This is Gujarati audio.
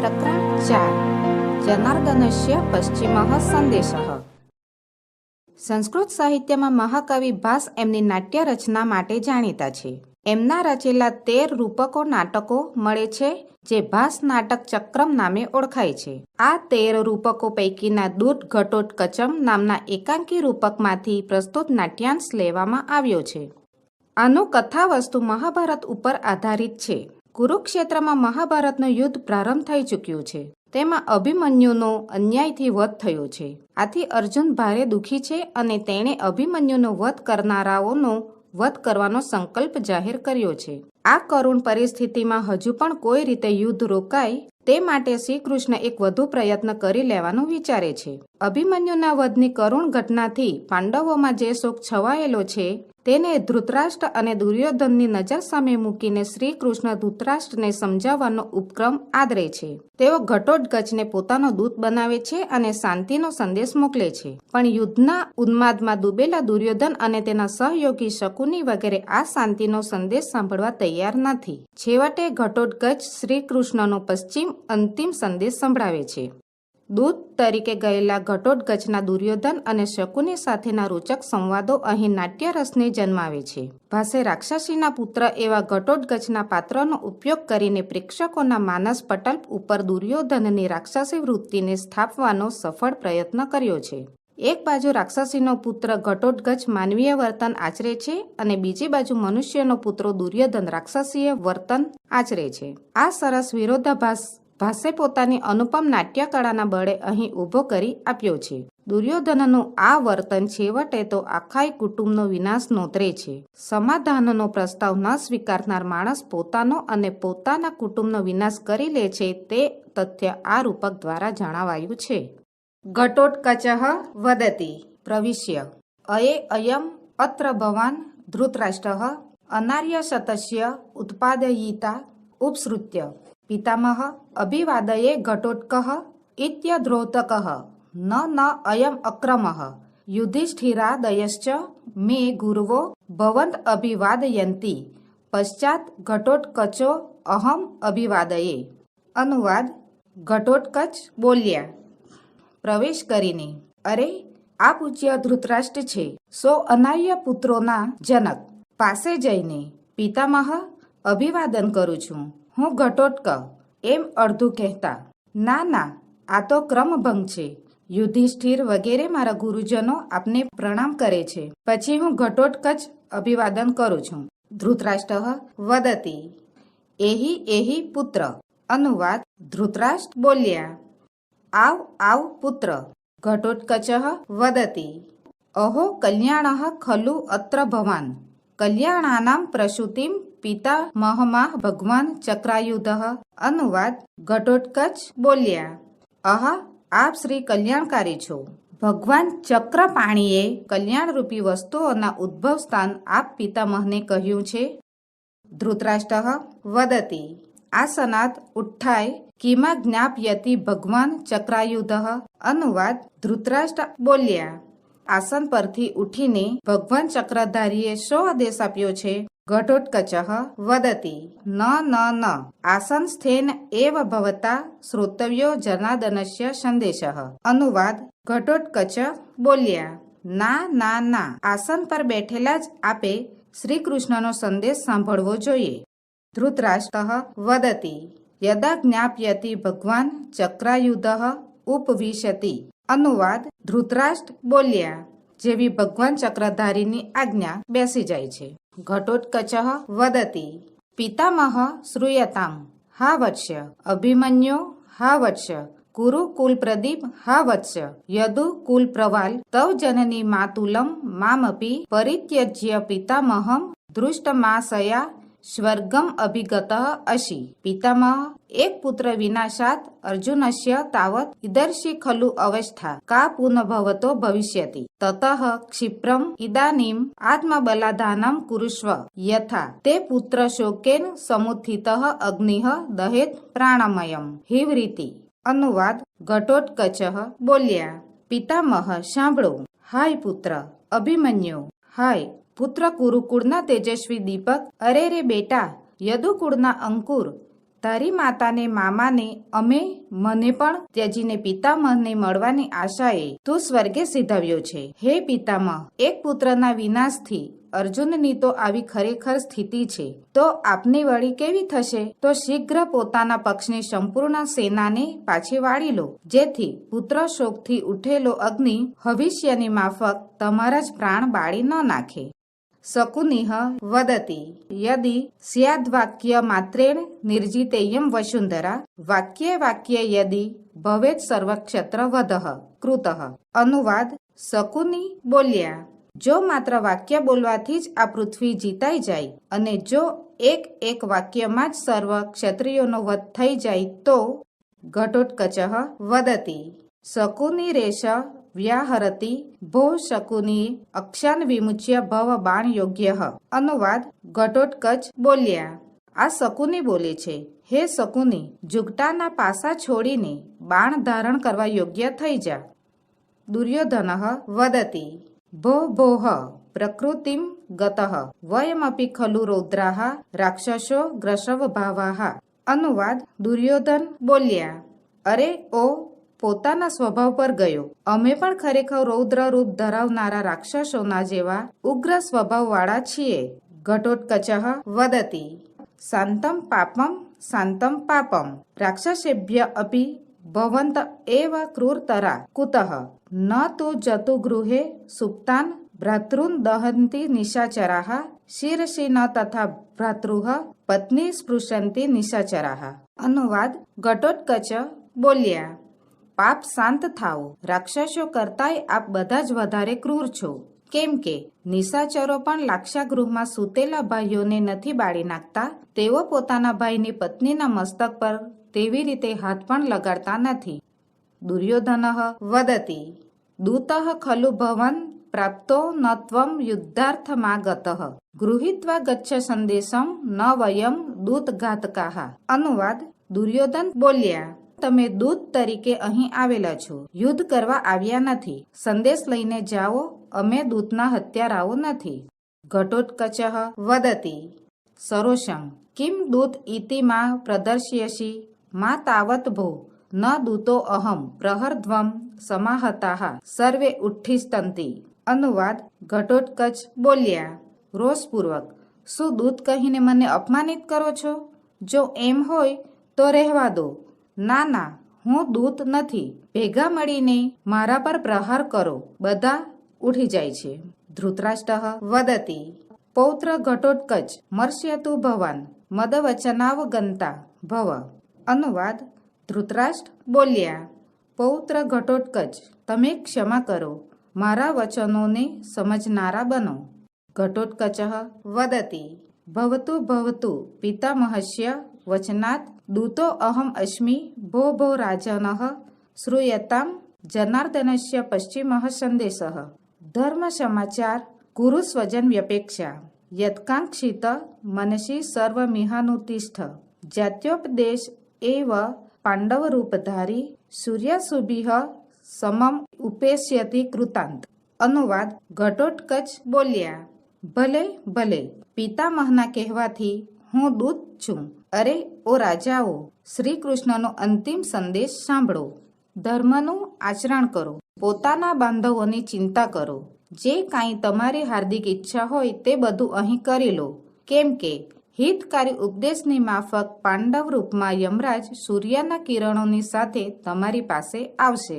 પ્રકરણ 4 જનાર્દનસ્ય પશ્ચિમઃ સંદેશઃ। સંસ્કૃત સાહિત્યમાં મહાકવિ ભાસ એમની નાટ્ય રચના માટે જાણીતા છે। એમના રચેલા 13 રૂપકો નાટકો મળે છે જે ભાસ નાટક ચક્રમ નામે ઓળખાય છે। આ 13 રૂપકો પૈકીના દૂત ઘટોત્કચમ નામના એકાંકી રૂપકમાંથી પ્રસ્તુત નાટ્યાંશ લેવામાં આવ્યો છે। આનું કથા વસ્તુ મહાભારત ઉપર આધારિત છે। કુરુક્ષેત્રમાં મહાભારતનું યુદ્ધ પ્રારંભ થઈ ચૂક્યું છે। તેમાં અભિમન્યુનો અન્યાયથી વધ થયો છે। આથી અર્જુન ભારે દુઃખી છે અને તેણે અભિમન્યુનો વધ કરનારાઓનો વધ કરવાનો સંકલ્પ જાહેર કર્યો છે। આ કરુણ પરિસ્થિતિમાં હજુ પણ કોઈ રીતે યુદ્ધ રોકાય તે માટે શ્રી કૃષ્ણ એક વધુ પ્રયત્ન કરી લેવાનું વિચારે છે। અભિમન્યુના વધની કરુણ ઘટનાથી પાંડવોમાં જે શોક છવાયેલો છે તેને ધૃતરાષ્ટ્ર અને દુર્યોધનની નજર સામે મૂકીને શ્રી કૃષ્ણ ધૃતરાષ્ટ્રને સમજાવવાનો ઉપક્રમ આદરે છે। તેઓ ઘટોત્કચને પોતાનો દૂત બનાવે છે અને શાંતિનો સંદેશ મોકલે છે, પણ યુદ્ધના ઉન્માદમાં ડૂબેલા દુર્યોધન અને તેના સહયોગી શકુની વગેરે આ શાંતિનો સંદેશ સાંભળવા તૈયાર નથી। છેવટે ઘટોત્કચ શ્રી કૃષ્ણનો પશ્ચિમ અંતિમ સંદેશ સંભળાવે છે। દૂત તરીકે ગયેલા ઘટોત્કચના દુર્યોધન અને શકુની સાથેના રોચક સંવાદો અહીં નાટ્યરસને જન્માવે છે। ભાસે રાક્ષસીના પુત્ર એવા ઘટોત્કચના પાત્રનો ઉપયોગ કરીને પ્રેક્ષકોના માનસ પટલ ઉપર દુર્યોધનની રાક્ષસી વૃત્તિને સ્થાપવાનો સફળ પ્રયત્ન કર્યો છે। એક બાજુ રાક્ષસીનો પુત્ર ઘટોત્કચ માનવીય વર્તન આચરે છે અને બીજી બાજુ મનુષ્યનો પુત્ર દુર્યોધન રાક્ષસીય વર્તન આચરે છે। આ સરસ વિરોધાભાસ ભાસે પોતાની અનુપમ નાટ્યકળાના બળે અહીં ઊભો કરી આપ્યો છે। દુર્યોધનનું આ વર્તન છેવટે તો આખાય કુટુંબનો વિનાશ નોતરે છે। સમાધાનનો પ્રસ્તાવ ન સ્વીકારનાર માણસ પોતાનો અને પોતાના કુટુંબનો વિનાશ કરી લે છે તે તથ્ય આ રૂપક દ્વારા જણાવાયું છે। ઘટોત્કચઃ વદતિ પ્રવિશ્ય અયે અયમ અત્ર ભવાન ધૃતરાષ્ટ્રઃ અનાર્યશતસ્ય ઉત્પાદયિતા ઉપસૃત્ય પિતામહ અભિવાદયે ઘટોત્કઃ ઇત્યદ્રોતકઃ ન અયમ અક્રમઃ યુધિષ્ઠિરાદયશ્ચ મે ગુરવો ભવન્ટ અભિવાદયંતિ પશ્ચાત ઘટોત્કચો અહમ અભિવાદયે। અનુવાદ ઘટોત્કચ બોલ્યા પ્રવેશ કરીને, અરે આ પૂજ્ય ધૃતરાષ્ટ્ર છે, સો અનાર્ય પુત્રોના જનક, પાસે જઈને પિતામહ અભિવાદન કરું છું, હું ઘટોત્ક, એમ અડધું કહેતા, ના ના આ તો ક્રમભંગ છે, યુધિષ્ઠિર વગેરે મારા ગુરુજનો આપને પ્રણામ કરે છે, પછી હું ઘટોત્કચ અભિવાદન કરું છું। ધૃતરાષ્ટ્ર વદતિ એહી એહી પુત્ર। અનુવાદ ધૃતરાષ્ટ્ર બોલ્યા, આવ આવ પુત્ર। ઘટોત્કચ વદતિ અહો કલ્યાણઃ ખલુ અત્ર ભવાન કલ્યાણાનામ પ્રસૂતિમ પિતામહમાં ભગવાન ચક્રાયુધઃ। અનુવાદ ઘટોત્કચ બોલ્યા, આહ આપ શ્રી કલ્યાણકારી છો, ભગવાન ચક્રપાણીએ કલ્યાણરૂપી વસ્તુઓના ઉદ્ભવ સ્થાન આપ પિતામહને કહ્યું છે। ધૃતરાષ્ટ્ર વદતિ આસનાત ઉત્થાય કિમા જ્ઞાપયતિ ભગવાન ચક્રાયુધઃ। અનુવાદ ધૃતરાષ્ટ્ર બોલ્યા, આસન પરથી ઉઠીને ભગવાન ચક્રધારીએ શો આદેશ આપ્યો છે? ઘટોત્કચ વદતિ ન આસન સ્થેન એવ ભવતા શ્રોતવ્યો જનાર્દનસ્ય સંદેશઃ। અનુવાદ ઘટોત્કચ બોલ્યા, ના આસન પર બેઠેલા જ આપે શ્રી કૃષ્ણનો સંદેશ સાંભળવો જોઈએ। ધૃતરાષ્ટ્ર વદતિ યદા જ્ઞાપયતિ ભગવાન ચક્રાયુધઃ ઉપવિશતિ। અનુવાદ ધૃતરાષ્ટ્ર બોલ્યા, જેવી ભગવાન ચક્રધારીની આજ્ઞા બેસી જાય છે। ઘટોત્કચ વદતિ પિતામહ શ્રૂયતામ હા વત્સ અભિમન્યો હા વત્સ કુરુ કુલ પ્રદીપ હા વત્સ યદુ કુલ પ્રવાલ તવ જનની માતુલમ મામપી પરિત્યજ્ય પિતામહમ દૃષ્ટમાશયા સ્વર્ગમ અભિગતઃ અસી। પિતામહ એક પુત્ર વિનાશાત અર્જુનસ્ય તાવત ઇદર્ષિ ખલુ અવસ્થા કા પુનઃભવતો ભવિષ્યતિ તતઃ ક્ષિપ્રમ ઇદાનીમ આત્મબલાદાનમ કુરુષ્વ યથા તે પુત્ર શોકેન સમુત્થિતઃ અગ્નિઃ દહેત પ્રાણમયમ હિવરીતિ। અનુવાદ ઘટોત્કચ બોલ્યા, પિતામહ સાંભળો, હાય પુત્ર અભિમન્યુ, હાય પુત્ર કુરુકુળના તેજસ્વી દીપક, અરે રે બેટા યદુકુળના અંકુર, તારી માતાને મામાને અમે મને પણ ત્યજીને પિતામહને મળવાની આશાએ તું સ્વર્ગે સીધવ્યો છે. હે પિતામહ, એક પુત્રના વિનાશથી અર્જુનની તો આવી ખરેખર સ્થિતિ છે, તો આપની વળી કેવી થશે? તો શીઘ્ર પોતાના પક્ષની સંપૂર્ણ સેનાને પાછી વાળી લો, જેથી પુત્ર શોકથી ઉઠેલો અગ્નિ ભવિષ્યની માફક તમારા જ પ્રાણ બાળી ન નાખે. શકુનિઃ વદતિ યદિ સ્યાદ્વાક્ય માત્રેણ નિર્જિતેયં વસુંધરા વાક્યે વાક્યે યદિ ભવેત સર્વક્ષત્ર વધઃ કૃતઃ. અનુવાદ: શકુનિ બોલ્યા, જો માત્ર વાક્ય બોલવાથી જ આ પૃથ્વી જીતાઈ જાય અને જો એક એક વાક્યમાં જ સર્વ ક્ષત્રિયોનો વધ થઈ જાય તો. ઘટોત્કચઃ વદતિ શકુનિરેષ વ્યાહરતિ ભો શકુનિ અક્ષાન વિમુચ્ય ભવ બાણ યોગ્યઃ. અનુવાદ: ઘટોત્કચ બોલ્યા, આ શકુનિ બોલે છે, હે શકુનિ, જુગટાના પાસા છોડીને બાણ ધારણ કરવા યોગ્ય થઈ જા. દુર્યોધનઃ વદતિ ભો ભોઃ પ્રકૃતિમ ગતઃ વયમપી ખલુ રૌદ્રાઃ રાક્ષસો ગ્રસવભાવાઃ. અનુવાદ: દુર્યોધન બોલ્યા, અરે ઓ પોતાના સ્વભાવ પર ગયો, અમે પણ ખરેખર રૌદ્ર રૂપ ધરાવનારા રાક્ષસોના જેવા ઉગ્ર સ્વભાવવાળા છીએ. ઘટોત્કચઃ વદતિ શાંતમ પાપમ શાંતમ પાપમ રાક્ષસેભ્ય અપી ભવંત એવ ક્રૂરતરા કુતઃ ન તુ જતુ ગૃહે સુપ્તાન ભ્રાતॄન દહંતિ નિશાચરાઃ શિરસી ન તથા ભ્રાતૃઃ પત્ની સ્પૃશંતિ નિશાચરાઃ. અનુવાદ: ઘટોત્કચ બોલ્યા, પાપ શાંત થાઓ, રાક્ષસો કરતાંય આપ બધા જ વધારે ક્રૂર છો, કેમ કે નિશાચરો પણ લાક્ષાગૃહમાં સૂતેલા ભાઈઓને નથી બાળી નાખતા, તેઓ પોતાના ભાઈની પત્નીના મસ્તક પર તેવી રીતે હાથ પણ લગાડતા નથી. દુર્યોધનઃ વદતિ દૂતઃ ખલુ ભવન પ્રાપ્તો ન ત્વં યુદ્ધાર્થમાગતઃ ગૃહીત્વા ગચ્છ સંદેશમ ન વયમ દૂતઘાતકાઃ. અનુવાદ: દુર્યોધન બોલ્યા, તમે દૂત તરીકે અહીં આવેલા છો, યુદ્ધ કરવા આવ્યા નથી, સંદેશ લઈને જાઓ, અમે દૂતના હત્યારાઓ નથી. ઘટોત્કચઃ વદતિ સરોષમ કિમ દૂત ઇતિ મા પ્રદર્શયસી મા તાવત ભો ન દૂતો અહમ પ્રહરધ્વમ સમાહતાઃ સર્વે ઉઠ્ઠિષ્ટંતિ. અનુવાદ: ઘટોત્કચ બોલ્યા, રોષપૂર્વક, શું દૂત કહીને મને અપમાનિત કરો છો? જો એમ હોય તો રહેવા દો. ના ના, હું દૂત નથી, ભેગા મળીને મારા પર પ્રહાર કરો. બધા ઉઠી જાય છે. ધૃતરાષ્ટ્ર વદતિ પૌત્ર ઘટોત્કચ મર્ષ્યતુ ભવાન મદવચનાવગંતા ભવ. અનુવાદ: ધૃતરાષ્ટ્ર બોલ્યા, પૌત્ર ઘટોત્કચ, તમે ક્ષમા કરો, મારા વચનોને સમજનારા બનો. ઘટોત્કચઃ વદતિ ભવતુ ભવતુ પિતામહસ્ય વચનાત દૂતો અહમ અસ્મિ ભો ભો રાજનઃ શ્રૂયતામ જનાર્દનસ્ય પશ્ચિમઃ સંદેશઃ. ધર્મ સમાચાર કુરુ સ્વજન વ્યપેક્ષા યત્કાંક્ષિત મનસી સર્વમિહાનુતિષ્ઠ જાત્યોપદેશ એવ પાંડવરૂપધારી સૂર્યાશુભિઃ સમમ ઉપેષ્યતિ કૃતાંત. અનુવાદ: ઘટોત્કચ બોલ્યા, ભલે ભલે, પિતામહના કહેવાથી હું દૂત છું. અરે ઓ રાજાઓ, શ્રી કૃષ્ણનો અંતિમ સંદેશ સાંભળો. ધર્મનું આચરણ કરો, પોતાના બાંધવોની ચિંતા કરો, જે કાંઈ તમારી હાર્દિક ઈચ્છા હોય તે બધું અહીં કરી લો, કેમ કે હિતકારી ઉપદેશની માફક પાંડવ રૂપમાં યમરાજ સૂર્યના કિરણોની સાથે તમારી પાસે આવશે.